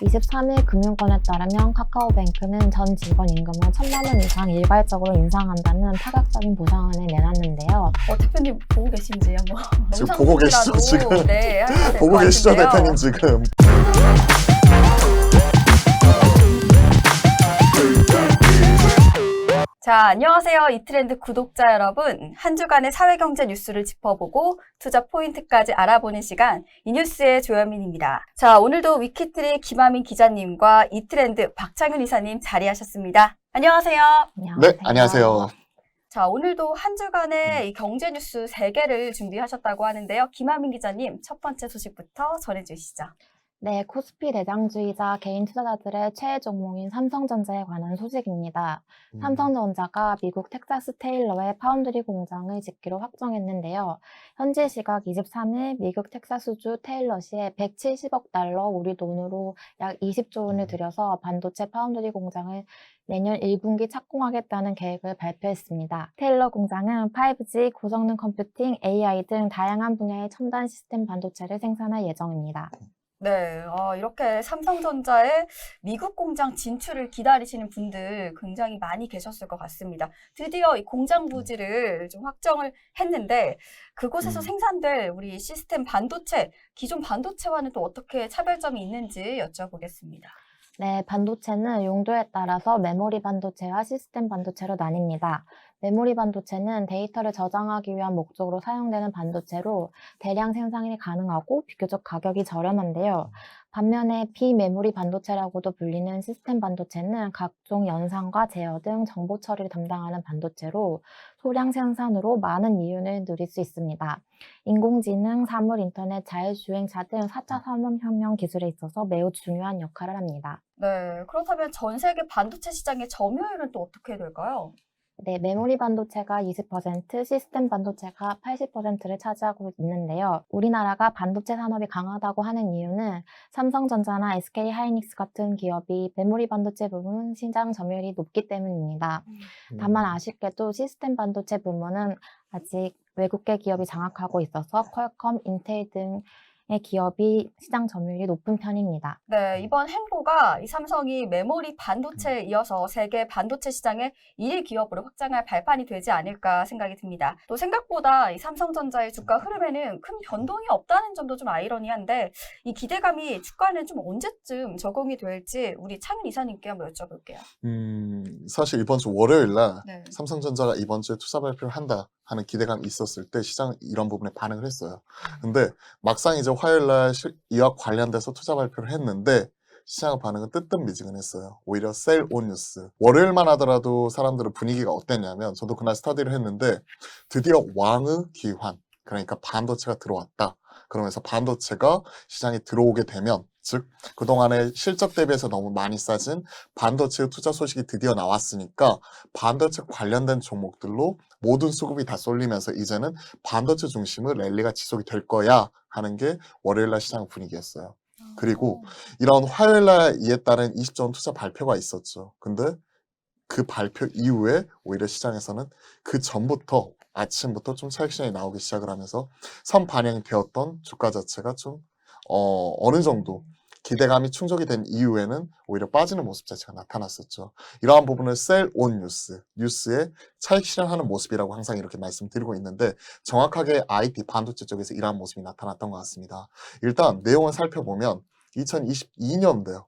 23일 금융권에 따르면 카카오뱅크는 전 직원 임금을 1,000만 원 이상 일괄적으로 인상한다는 파격적인 보상안을 내놨는데요. 대표님 보고 계신지 한번 지금 영상 보고 계시죠, 보기라도, 지금? 네, 하셔야 될 보고 것 계시죠, 같은데요. 대표님 지금? 자, 안녕하세요. 이트렌드 구독자 여러분. 한 주간의 사회경제 뉴스를 짚어보고 투자 포인트까지 알아보는 시간, 이뉴스의 조현민입니다. 자, 오늘도 위키트리 김하민 기자님과 이트렌드 박창윤 이사님 자리하셨습니다. 안녕하세요. 네, 안녕하세요. 자, 오늘도 한 주간의 이 경제 뉴스 3개를 준비하셨다고 하는데요. 김하민 기자님, 첫 번째 소식부터 전해주시죠. 네, 코스피 내장주의자 개인 투자자들의 최애 종목인 삼성전자에 관한 소식입니다. 삼성전자가 미국 텍사스 테일러의 파운드리 공장을 짓기로 확정했는데요. 현지 시각 23일 미국 텍사스주 테일러시에 170억 달러 우리 돈으로 약 20조 원을 들여서 반도체 파운드리 공장을 내년 1분기 착공하겠다는 계획을 발표했습니다. 테일러 공장은 5G, 고성능 컴퓨팅, AI 등 다양한 분야의 첨단 시스템 반도체를 생산할 예정입니다. 네, 이렇게 삼성전자의 미국 공장 진출을 기다리시는 분들 굉장히 많이 계셨을 것 같습니다. 드디어 이 공장 부지를 좀 확정을 했는데 그곳에서 생산될 우리 시스템 반도체, 기존 반도체와는 또 어떻게 차별점이 있는지 여쭤보겠습니다. 네, 반도체는 용도에 따라서 메모리 반도체와 시스템 반도체로 나뉩니다. 메모리 반도체는 데이터를 저장하기 위한 목적으로 사용되는 반도체로 대량 생산이 가능하고 비교적 가격이 저렴한데요. 반면에 비메모리 반도체라고도 불리는 시스템 반도체는 각종 연산과 제어 등 정보 처리를 담당하는 반도체로 소량 생산으로 많은 이윤을 누릴 수 있습니다. 인공지능, 사물 인터넷, 자율주행차 등 4차 산업혁명 기술에 있어서 매우 중요한 역할을 합니다. 네, 그렇다면 전 세계 반도체 시장의 점유율은 또 어떻게 될까요? 네, 메모리 반도체가 20%, 시스템 반도체가 80%를 차지하고 있는데요. 우리나라가 반도체 산업이 강하다고 하는 이유는 삼성전자나 SK 하이닉스 같은 기업이 메모리 반도체 부분 시장 점유율이 높기 때문입니다. 다만 아쉽게도 시스템 반도체 부문은 아직 외국계 기업이 장악하고 있어서 퀄컴, 인텔 등의 기업이 시장 점유율이 높은 편입니다. 네, 이번 행보가 이 삼성이 메모리 반도체에 이어서 세계 반도체 시장의 1위 기업으로 확장할 발판이 되지 않을까 생각이 듭니다. 또 생각보다 이 삼성전자의 주가 흐름에는 큰 변동이 없다는 점도 좀 아이러니한데 이 기대감이 주가는 좀 언제쯤 적용이 될지 우리 창윤 이사님께 한번 여쭤볼게요. 사실 이번 주 월요일 날 네. 삼성전자가 이번 주에 투자 발표를 한다 하는 기대감이 있었을 때 시장은 이런 부분에 반응을 했어요. 근데 막상 이제 화요일 날 이와 관련돼서 투자 발표를 했는데 시장 반응은 뜨뜻미지근했어요. 오히려 셀 온 뉴스. 월요일만 하더라도 사람들의 분위기가 어땠냐면 저도 그날 스터디를 했는데 드디어 왕의 귀환, 그러니까 반도체가 들어왔다. 그러면서 반도체가 시장에 들어오게 되면 즉 그동안에 실적 대비해서 너무 많이 싸진 반도체 투자 소식이 드디어 나왔으니까 반도체 관련된 종목들로 모든 수급이 다 쏠리면서 이제는 반도체 중심의 랠리가 지속이 될 거야 하는 게 월요일날 시장 분위기였어요. 그리고 이런 화요일날 이에 따른 20조 원 투자 발표가 있었죠. 근데 그 발표 이후에 오히려 시장에서는 그 전부터 아침부터 좀 차익 실현이 나오기 시작을 하면서 선 반영이 되었던 주가 자체가 좀 어느 정도 기대감이 충족이 된 이후에는 오히려 빠지는 모습 자체가 나타났었죠. 이러한 부분을 셀 온 뉴스에 차익 실현하는 모습이라고 항상 이렇게 말씀드리고 있는데 정확하게 IT 반도체 쪽에서 이러한 모습이 나타났던 것 같습니다. 일단 내용을 살펴보면 2022년도요.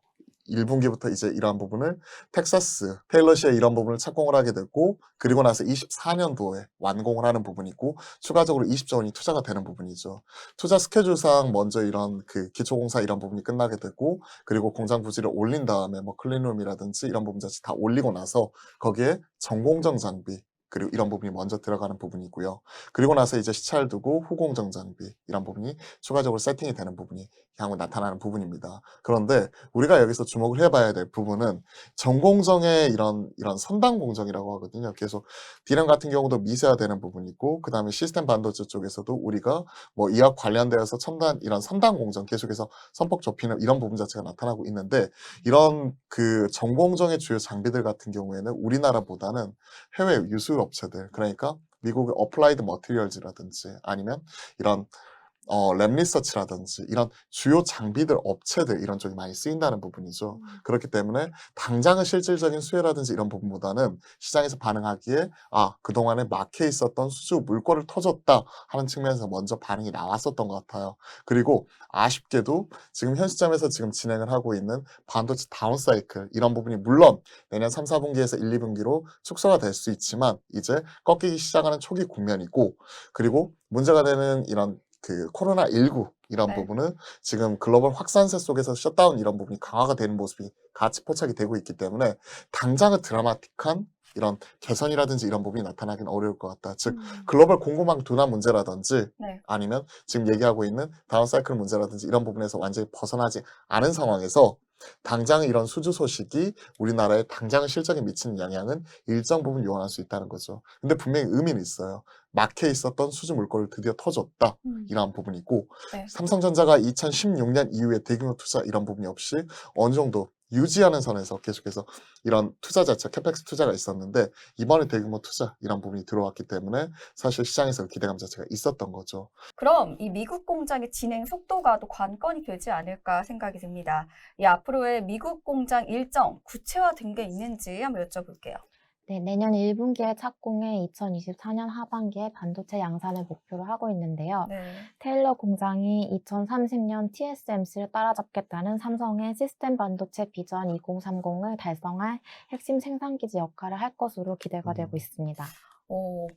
1분기부터 이제 이러한 부분을 텍사스, 테일러시에 이런 부분을 착공을 하게 됐고 그리고 나서 24년도에 완공을 하는 부분이고 추가적으로 20조 원이 투자가 되는 부분이죠. 투자 스케줄상 먼저 이런 그 기초공사 이런 부분이 끝나게 되고 그리고 공장 부지를 올린 다음에 뭐 클린룸이라든지 이런 부분 자체 다 올리고 나서 거기에 전공정 장비 그리고 이런 부분이 먼저 들어가는 부분이고요. 그리고 나서 이제 시차를 두고 후공정 장비 이런 부분이 추가적으로 세팅이 되는 부분이 향후 나타나는 부분입니다. 그런데 우리가 여기서 주목을 해봐야 될 부분은 전공정의 이런 선단 공정이라고 하거든요. 계속 D램 같은 경우도 미세화되는 부분이고 그 다음에 시스템 반도체 쪽에서도 우리가 뭐 이와 관련되어서 첨단 이런 선단 공정 계속해서 선폭 좁히는 이런 부분 자체가 나타나고 있는데 이런 그 전공정의 주요 장비들 같은 경우에는 우리나라보다는 해외 유수 업체들 그러니까 미국의 어플라이드 머티리얼즈라든지 아니면 이런 랩리서치라든지 이런 주요 장비들 업체들 이런 쪽이 많이 쓰인다는 부분이죠. 그렇기 때문에 당장은 실질적인 수혜라든지 이런 부분보다는 시장에서 반응하기에 그동안에 막혀 있었던 수주 물꼬를 터줬다 하는 측면에서 먼저 반응이 나왔었던 것 같아요. 그리고 아쉽게도 지금 현 시점에서 지금 진행을 하고 있는 반도체 다운사이클 이런 부분이 물론 내년 3, 4분기에서 1, 2분기로 축소가 될 수 있지만 이제 꺾이기 시작하는 초기 국면이고 그리고 문제가 되는 이런 코로나19 이런 네. 부분은 지금 글로벌 확산세 속에서 셧다운 이런 부분이 강화가 되는 모습이 같이 포착이 되고 있기 때문에 당장은 드라마틱한 이런 개선이라든지 이런 부분이 나타나긴 어려울 것 같다. 즉 글로벌 공급망 둔화 문제라든지 네. 아니면 지금 얘기하고 있는 다운사이클 문제라든지 이런 부분에서 완전히 벗어나지 않은 상황에서 당장 이런 수주 소식이 우리나라에 당장 실적에 미치는 영향은 일정 부분 요한할 수 있다는 거죠. 근데 분명히 의미는 있어요. 막혀 있었던 수주 물꼬를 드디어 터줬다. 이러한 부분이고 네. 삼성전자가 2016년 이후에 대규모 투자 이런 부분이 없이 어느 정도 유지하는 선에서 계속해서 이런 투자 자체, 캐펙스 투자가 있었는데 이번에 대규모 투자 이런 부분이 들어왔기 때문에 사실 시장에서 기대감 자체가 있었던 거죠. 그럼 이 미국 공장의 진행 속도가 또 관건이 되지 않을까 생각이 듭니다. 이 앞으로의 미국 공장 일정 구체화된 게 있는지 한번 여쭤볼게요. 네, 내년 1분기에 착공해 2024년 하반기에 반도체 양산을 목표로 하고 있는데요. 네. 테일러 공장이 2030년 TSMC를 따라잡겠다는 삼성의 시스템 반도체 비전 2030을 달성할 핵심 생산기지 역할을 할 것으로 기대가 되고 있습니다.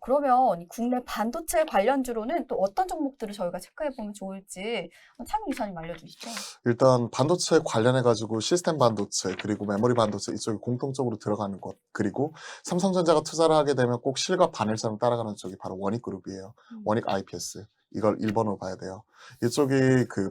그러면 이 국내 반도체 관련주로는 또 어떤 종목들을 저희가 체크해보면 좋을지 창희 기사님 알려주시죠. 일단 반도체 관련해가지고 시스템 반도체 그리고 메모리 반도체 이쪽이 공통적으로 들어가는 것 그리고 삼성전자가 투자를 하게 되면 꼭 실과 반일처럼 따라가는 쪽이 바로 원익그룹이에요. 원익 IPS 이걸 1번으로 봐야 돼요. 이쪽이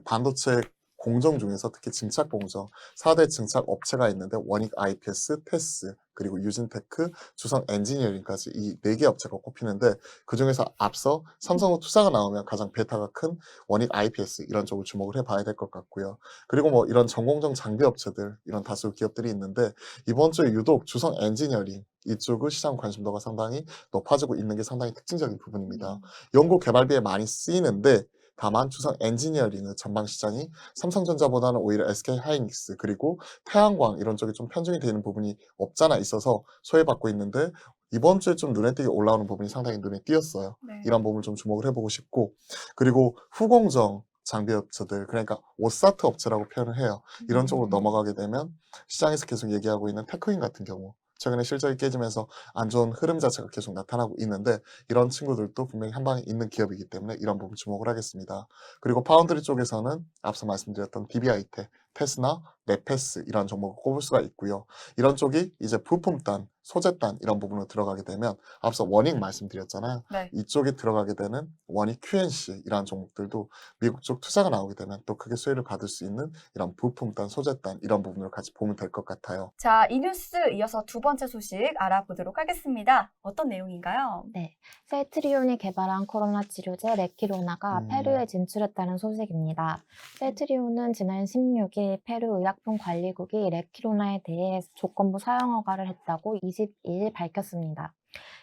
반도체 공정 중에서 특히 증착 공정 4대 증착 업체가 있는데 원익 IPS, 테스 그리고 유진테크, 주성 엔지니어링까지 이 4개 업체가 꼽히는데 그중에서 앞서 삼성은 투자가 나오면 가장 베타가 큰 원익 IPS 이런 쪽을 주목을 해봐야 될 것 같고요. 그리고 이런 전공정 장비 업체들 이런 다수 기업들이 있는데 이번 주에 유독 주성 엔지니어링 이쪽의 시장 관심도가 상당히 높아지고 있는 게 상당히 특징적인 부분입니다. 연구 개발비에 많이 쓰이는데 다만 주성 엔지니어링의 전방 시장이 삼성전자보다는 오히려 SK하이닉스 그리고 태양광 이런 쪽에 좀 편중이 되는 부분이 없잖아 있어서 소외받고 있는데 이번 주에 좀 눈에 띄게 올라오는 부분이 상당히 눈에 띄었어요. 네. 이런 부분을 좀 주목을 해보고 싶고 그리고 후공정 장비 업체들 그러니까 오사트 업체라고 표현을 해요. 이런 쪽으로 넘어가게 되면 시장에서 계속 얘기하고 있는 테크인 같은 경우 최근에 실적이 깨지면서 안 좋은 흐름 자체가 계속 나타나고 있는데 이런 친구들도 분명히 한 방에 있는 기업이기 때문에 이런 부분 주목을 하겠습니다. 그리고 파운드리 쪽에서는 앞서 말씀드렸던 DBI테, 테스나, 네페스 이런 종목을 꼽을 수가 있고요. 이런 쪽이 이제 부품단, 소재단 이런 부분으로 들어가게 되면 앞서 원익 말씀드렸잖아요. 네. 이쪽에 들어가게 되는 원익 QNC 이런 종목들도 미국 쪽 투자가 나오게 되면 또 크게 수혜를 받을 수 있는 이런 부품단, 소재단 이런 부분을 같이 보면 될 것 같아요. 자, 이 뉴스 이어서 두 번째 소식 알아보도록 하겠습니다. 어떤 내용인가요? 네, 셀트리온이 개발한 코로나 치료제 레키로나가 페루에 진출했다는 소식입니다. 셀트리온은 지난 16일 페루 의약품관리국이 레키로나에 대해 조건부 사용 허가를 했다고 22일 밝혔습니다.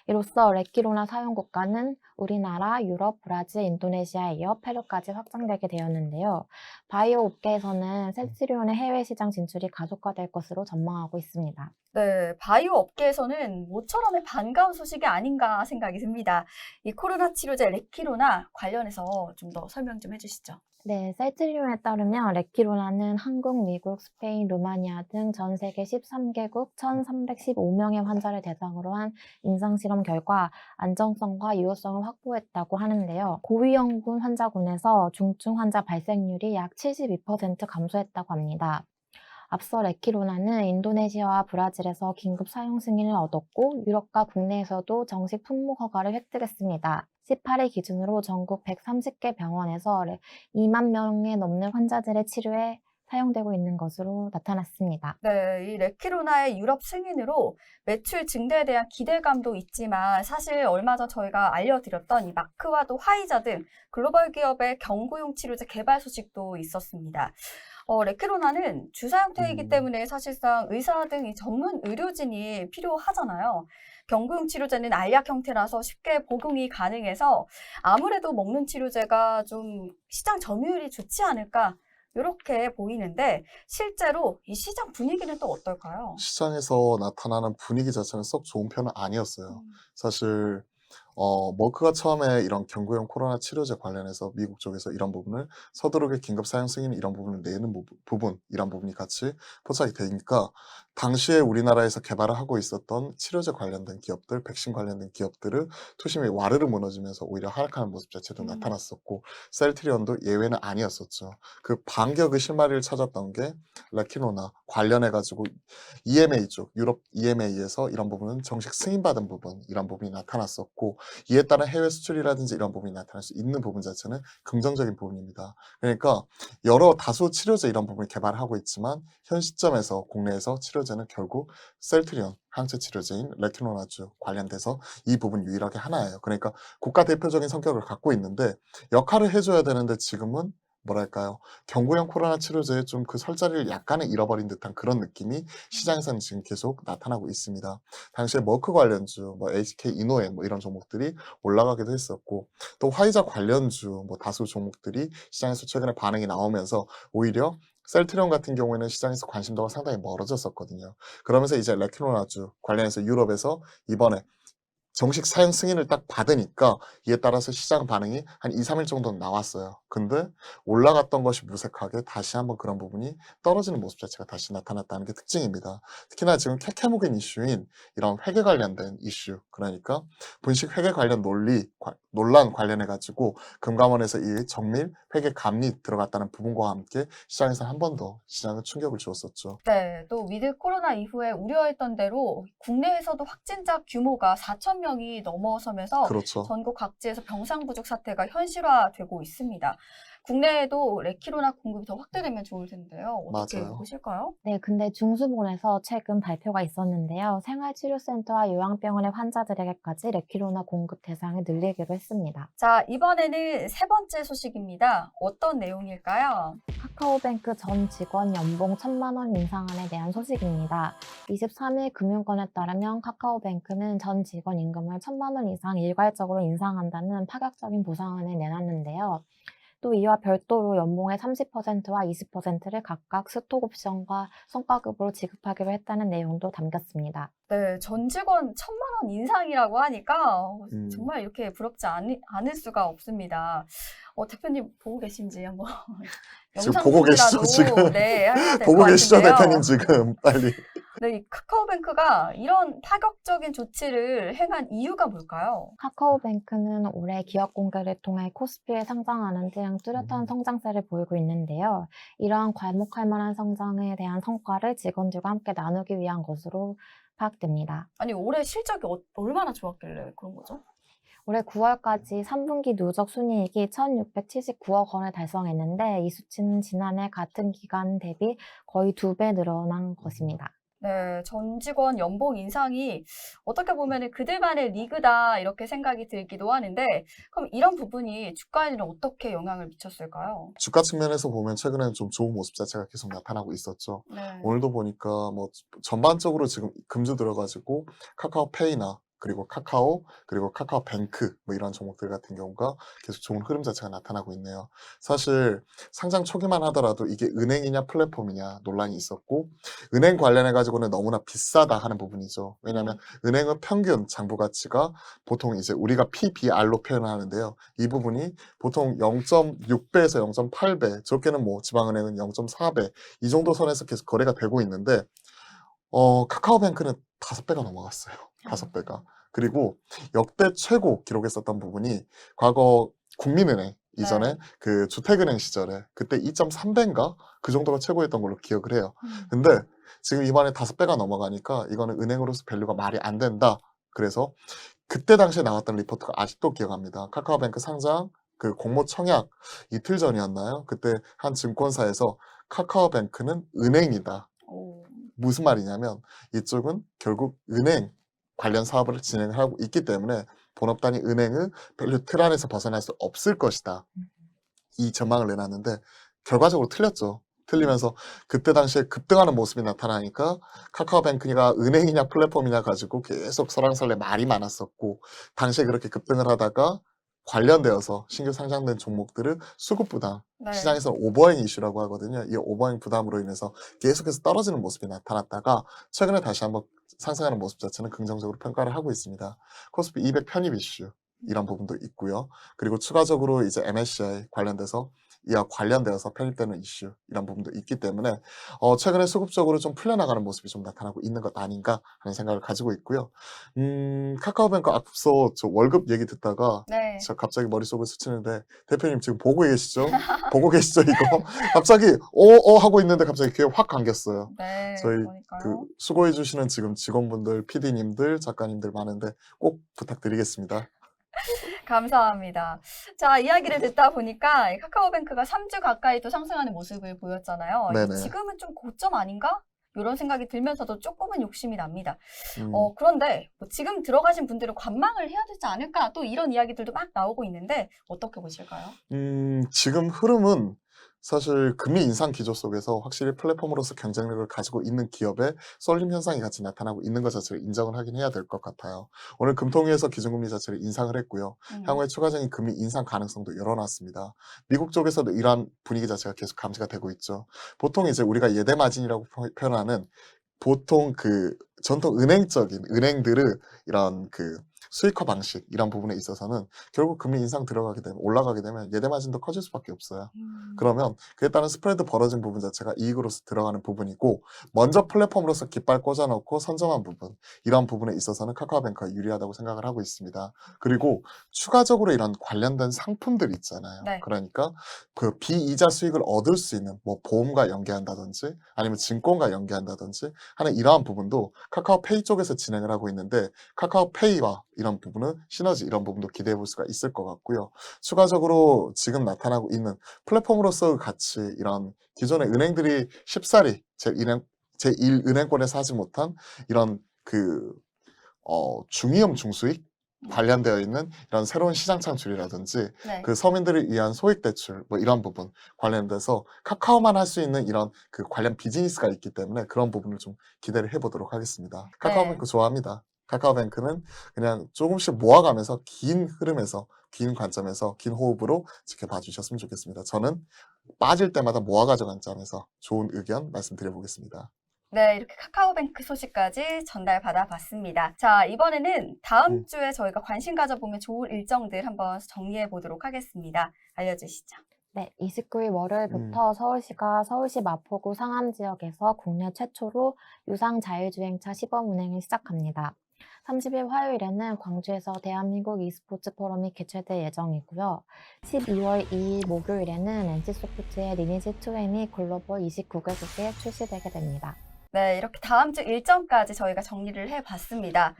이로써 레키로나 사용 국가는 우리나라, 유럽, 브라질, 인도네시아에 이어 페루까지 확장되게 되었는데요. 바이오 업계에서는 셀트리온의 해외 시장 진출이 가속화될 것으로 전망하고 있습니다. 네, 바이오 업계에서는 모처럼의 반가운 소식이 아닌가 생각이 듭니다. 이 코로나 치료제 레키로나 관련해서 좀 더 설명 좀 해주시죠. 네, 셀트리온에 따르면 레키로나는 한국, 미국, 스페인, 루마니아 등 전 세계 13개국 1,315명의 환자를 대상으로 한 임상실험 결과 안정성과 유효성을 확보했다고 하는데요. 고위험군 환자군에서 중증 환자 발생률이 약 72% 감소했다고 합니다. 앞서 레키로나는 인도네시아와 브라질에서 긴급 사용 승인을 얻었고 유럽과 국내에서도 정식 품목 허가를 획득했습니다. 18일 기준으로 전국 130개 병원에서 2만 명에 넘는 환자들의 치료에 사용되고 있는 것으로 나타났습니다. 네, 이 레키로나의 유럽 승인으로 매출 증대에 대한 기대감도 있지만 사실 얼마 전 저희가 알려드렸던 이 마크와도 화이자 등 글로벌 기업의 경구용 치료제 개발 소식도 있었습니다. 레키로나는 주사 형태이기 음. 때문에 사실상 의사 등 이 전문 의료진이 필요하잖아요. 경구용 치료제는 알약 형태라서 쉽게 복용이 가능해서 아무래도 먹는 치료제가 좀 시장 점유율이 좋지 않을까 이렇게 보이는데 실제로 이 시장 분위기는 또 어떨까요? 시장에서 나타나는 분위기 자체는 썩 좋은 편은 아니었어요. 음. 사실 머크가 처음에 이런 경구용 코로나 치료제 관련해서 미국 쪽에서 이런 부분을 서두르게 긴급 사용 승인 이런 부분을 내는 부분 이런 부분이 같이 포착이 되니까 당시에 우리나라에서 개발을 하고 있었던 치료제 관련된 기업들, 백신 관련된 기업들을 투심이 와르르 무너지면서 오히려 하락하는 모습 자체도 나타났었고 셀트리온도 예외는 아니었었죠. 그 반격의 실마리를 찾았던 게 레키노나 관련해가지고 EMA 쪽, 유럽 EMA에서 이런 부분은 정식 승인받은 부분, 이런 부분이 나타났었고, 이에 따른 해외 수출이라든지 이런 부분이 나타날 수 있는 부분 자체는 긍정적인 부분입니다. 그러니까 여러 다수 치료제 이런 부분을 개발하고 있지만, 현 시점에서 국내에서 치료제는 결국 셀트리온, 항체 치료제인 레키노나주 관련돼서 이 부분 유일하게 하나예요. 그러니까 국가 대표적인 성격을 갖고 있는데, 역할을 해줘야 되는데 지금은 뭐랄까요. 경구용 코로나 치료제의 좀 그 설자리를 약간은 잃어버린 듯한 그런 느낌이 시장에서는 지금 계속 나타나고 있습니다. 당시에 머크 관련주, 뭐 HK 이노액 뭐 이런 종목들이 올라가기도 했었고, 또 화이자 관련주 뭐 다수 종목들이 시장에서 최근에 반응이 나오면서 오히려 셀트리온 같은 경우에는 시장에서 관심도가 상당히 멀어졌었거든요. 그러면서 이제 레키노나주 관련해서 유럽에서 이번에 정식 사용 승인을 딱 받으니까 이에 따라서 시장 반응이 한 2-3일 정도는 나왔어요. 근데 올라갔던 것이 무색하게 다시 한번 그런 부분이 떨어지는 모습 자체가 다시 나타났다는 게 특징입니다. 특히나 지금 캐캐묵인 이슈인 이런 회계 관련된 이슈, 그러니까 분식 회계 관련 논란 관련해가지고 금감원에서 이 정밀 회계 감리 들어갔다는 부분과 함께 시장에서 한 번 더 시장은 충격을 주었었죠. 네, 또 위드 코로나 이후에 우려했던 대로 국내에서도 확진자 규모가 4천 명이 넘어서면서 그렇죠. 전국 각지에서 병상 부족 사태가 현실화되고 있습니다. 국내에도 레키로나 공급이 더 확대되면 좋을 텐데요. 어떻게 맞아요. 보실까요? 네, 근데 중수본에서 최근 발표가 있었는데요. 생활치료센터와 요양병원의 환자들에게까지 레키로나 공급 대상을 늘리기로 했습니다. 자, 이번에는 세 번째 소식입니다. 어떤 내용일까요? 카카오뱅크 전 직원 연봉 1,000만 원 인상안에 대한 소식입니다. 23일 금융권에 따르면 카카오뱅크는 전 직원 임금을 1,000만 원 이상 일괄적으로 인상한다는 파격적인 보상안을 내놨는데요. 또 이와 별도로 연봉의 30%와 20%를 각각 스톡 옵션과 성과급으로 지급하기로 했다는 내용도 담겼습니다. 네, 전 직원 1,000만 원 인상이라고 하니까 음. 정말 이렇게 부럽지 않을 수가 없습니다. 대표님 보고 계신지 한번 지금 영상 보고 계시죠, 편지라도 지금? 네, 하셔야 될 보고 것 계시죠, 같은데요. 대표님 지금 빨리. 네, 이 카카오뱅크가 이런 파격적인 조치를 행한 이유가 뭘까요? 카카오뱅크는 올해 기업 공개를 통해 코스피에 상장하는 등 뚜렷한 음. 성장세를 보이고 있는데요. 이러한 괄목할 만한 성장에 대한 성과를 직원들과 함께 나누기 위한 것으로 파악됩니다. 아니, 올해 실적이 얼마나 좋았길래 그런 거죠? 올해 9월까지 3분기 누적 순이익이 1,679억 원을 달성했는데 이 수치는 지난해 같은 기간 대비 거의 2배 늘어난 것입니다. 네, 전 직원 연봉 인상이 어떻게 보면 그들만의 리그다 이렇게 생각이 들기도 하는데 그럼 이런 부분이 주가에는 어떻게 영향을 미쳤을까요? 주가 측면에서 보면 최근에는 좀 좋은 모습 자체가 계속 나타나고 있었죠. 네. 오늘도 보니까 뭐 전반적으로 지금 금주 들어가지고 카카오페이나 그리고 카카오, 그리고 카카오뱅크 뭐 이런 종목들 같은 경우가 계속 좋은 흐름 자체가 나타나고 있네요. 사실 상장 초기만 하더라도 이게 은행이냐 플랫폼이냐 논란이 있었고 은행 관련해 가지고는 너무나 비싸다 하는 부분이죠. 왜냐하면 은행은 평균 장부 가치가 보통 이제 우리가 PBR로 표현을 하는데요. 이 부분이 보통 0.6배에서 0.8배, 적게는 뭐 지방은행은 0.4배 이 정도 선에서 계속 거래가 되고 있는데 카카오뱅크는 5배가 넘어갔어요. 5배가. 그리고 역대 최고 기록했었던 부분이 과거 국민은행 이전에 그 주택은행 시절에 그때 2.3배인가 그 정도가 최고였던 걸로 기억을 해요. 근데 지금 이번에 5배가 넘어가니까 이거는 은행으로서 밸류가 말이 안 된다. 그래서 그때 당시에 나왔던 리포트가 아직도 기억합니다. 카카오뱅크 상장 그 공모 청약 이틀 전이었나요? 그때 한 증권사에서 카카오뱅크는 은행이다. 오. 무슨 말이냐면 이쪽은 결국 은행 관련 사업을 진행을 하고 있기 때문에 본업단위 은행은 밸류 틀 안에서 벗어날 수 없을 것이다. 이 전망을 내놨는데 결과적으로 틀렸죠. 틀리면서 그때 당시에 급등하는 모습이 나타나니까 카카오뱅크가 은행이냐 플랫폼이냐 가지고 계속 설왕설래 말이 많았었고 당시에 그렇게 급등을 하다가 관련되어서 신규 상장된 종목들을 수급 부담, 네. 시장에서 오버행 이슈라고 하거든요. 이 오버행 부담으로 인해서 계속해서 떨어지는 모습이 나타났다가 최근에 다시 한번 상승하는 모습 자체는 긍정적으로 평가를 하고 있습니다. 코스피 200 편입 이슈 이런 부분도 있고요. 그리고 추가적으로 이제 MSCI 관련돼서 이와 관련되어서 편입되는 이슈 이런 부분도 있기 때문에 최근에 수급적으로 좀 풀려나가는 모습이 좀 나타나고 있는 것 아닌가 하는 생각을 가지고 있고요. 카카오뱅크 앞서 저 월급 얘기 듣다가 네. 저 갑자기 머릿속을 스치는데 대표님 지금 보고 계시죠? 보고 계시죠 이거? 갑자기 하고 있는데 갑자기 귀에 확 감겼어요. 네. 저희 그러니까요. 수고해 주시는 지금 직원분들, PD님들, 작가님들 많은데 꼭 부탁드리겠습니다. 감사합니다. 자, 이야기를 듣다 보니까 이 카카오뱅크가 3주 가까이 또 상승하는 모습을 보였잖아요. 네네. 지금은 좀 고점 아닌가? 이런 생각이 들면서도 조금은 욕심이 납니다. 음. 그런데 뭐 지금 들어가신 분들은 관망을 해야 되지 않을까? 또 이런 이야기들도 막 나오고 있는데 어떻게 보실까요? 지금 흐름은 사실 금리 인상 기조 속에서 확실히 플랫폼으로서 경쟁력을 가지고 있는 기업의 쏠림 현상이 같이 나타나고 있는 것 자체를 인정을 하긴 해야 될 것 같아요. 오늘 금통위에서 기준금리 자체를 인상을 했고요. 향후에 추가적인 금리 인상 가능성도 열어놨습니다. 미국 쪽에서도 이러한 분위기 자체가 계속 감지가 되고 있죠. 보통 이제 우리가 예대 마진이라고 표현하는 보통 그 전통 은행적인 은행들의 이런 그 수익화 방식 이런 부분에 있어서는 결국 금리 인상 들어가게 되면 올라가게 되면 예대 마진도 커질 수밖에 없어요. 그러면 그에 따른 스프레드 벌어진 부분 자체가 이익으로서 들어가는 부분이고 먼저 플랫폼으로서 깃발 꽂아놓고 선점한 부분 이런 부분에 있어서는 카카오뱅크가 유리하다고 생각을 하고 있습니다. 그리고 추가적으로 이런 관련된 상품들 있잖아요. 네. 그러니까 그 비이자 수익을 얻을 수 있는 뭐 보험과 연계한다든지 아니면 증권과 연계한다든지 하는 이러한 부분도 카카오페이 쪽에서 진행을 하고 있는데 카카오페이와 이런 부분은 시너지 이런 부분도 기대해 볼 수가 있을 것 같고요. 추가적으로 지금 나타나고 있는 플랫폼으로서의 가치 이런 기존의 은행들이 쉽사리 제1은행권에서 하지 못한 이런 중위험 중수익 관련되어 있는 이런 새로운 시장 창출이라든지 네. 그 서민들을 위한 소액 대출 뭐 이런 부분 관련돼서 카카오만 할 수 있는 이런 그 관련 비즈니스가 있기 때문에 그런 부분을 좀 기대를 해보도록 하겠습니다. 카카오뱅크 좋아합니다. 카카오뱅크는 그냥 조금씩 모아가면서 긴 흐름에서 긴 관점에서 긴 호흡으로 지켜봐 주셨으면 좋겠습니다. 저는 빠질 때마다 모아 가져간 점에서 좋은 의견 말씀드려 보겠습니다. 네, 이렇게 카카오뱅크 소식까지 전달받아 봤습니다. 자, 이번에는 다음 주에 저희가 관심 가져보면 좋을 일정들 한번 정리해 보도록 하겠습니다. 알려주시죠. 네, 29일 월요일부터 서울시가 서울시 마포구 상암 지역에서 국내 최초로 유상 자율주행차 시범 운행을 시작합니다. 30일 화요일에는 광주에서 대한민국 e스포츠 포럼이 개최될 예정이고요. 12월 2일 목요일에는 NC소프트의 리니지 2M이 글로벌 29개국에 출시되게 됩니다. 네, 이렇게 다음 주 일정까지 저희가 정리를 해봤습니다.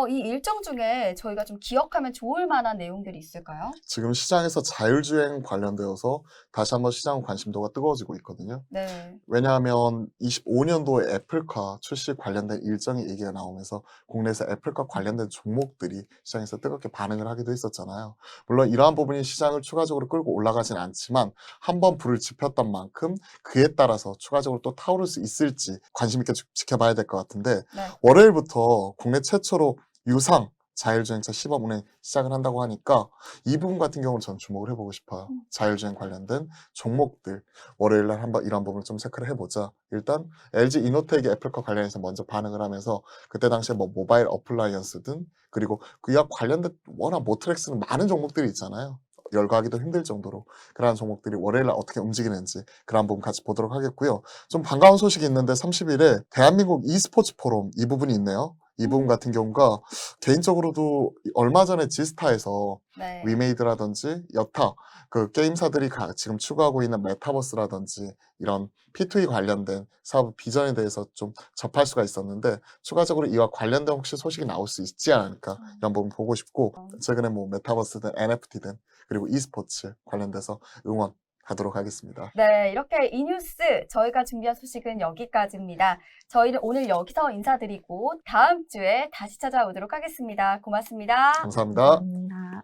이 일정 중에 저희가 좀 기억하면 좋을 만한 내용들이 있을까요? 지금 시장에서 자율주행 관련되어서 다시 한번 시장 관심도가 뜨거워지고 있거든요. 네. 왜냐하면 25년도에 애플카 출시 관련된 일정이 얘기가 나오면서 국내에서 애플카 관련된 종목들이 시장에서 뜨겁게 반응을 하기도 했었잖아요. 물론 이러한 부분이 시장을 추가적으로 끌고 올라가진 않지만 한번 불을 지폈던 만큼 그에 따라서 추가적으로 또 타오를 수 있을지 관심 있게 지켜봐야 될 것 같은데 네. 월요일부터 국내 최초로 유상 자율주행차 시범 운행 시작을 한다고 하니까 이 부분 같은 경우는 전 주목을 해보고 싶어요. 자율주행 관련된 종목들 월요일날 한번 이런 부분을 좀 체크를 해보자. 일단 LG 이노텍이 애플카 관련해서 먼저 반응을 하면서 그때 당시에 뭐 모바일 어플라이언스든 그리고 그와 관련된 워낙 모트렉스는 많은 종목들이 있잖아요. 열거하기도 힘들 정도로 그러한 종목들이 월요일날 어떻게 움직이는지 그런 부분 같이 보도록 하겠고요. 좀 반가운 소식이 있는데 30일에 대한민국 e스포츠 포럼 이 부분이 있네요. 이 부분 같은 경우가 개인적으로도 얼마 전에 지스타에서 네. 위메이드라든지 여타 그 게임사들이 지금 추구하고 있는 메타버스라든지 이런 P2E 관련된 사업 비전에 대해서 좀 접할 수가 있었는데 추가적으로 이와 관련된 혹시 소식이 나올 수 있지 않을까 이런 부분 보고 싶고 최근에 뭐 메타버스든 NFT든 그리고 e스포츠 관련돼서 응원하도록 하겠습니다. 네, 이렇게 이 뉴스 저희가 준비한 소식은 여기까지입니다. 저희는 오늘 여기서 인사드리고 다음 주에 다시 찾아오도록 하겠습니다. 고맙습니다. 감사합니다. 감사합니다.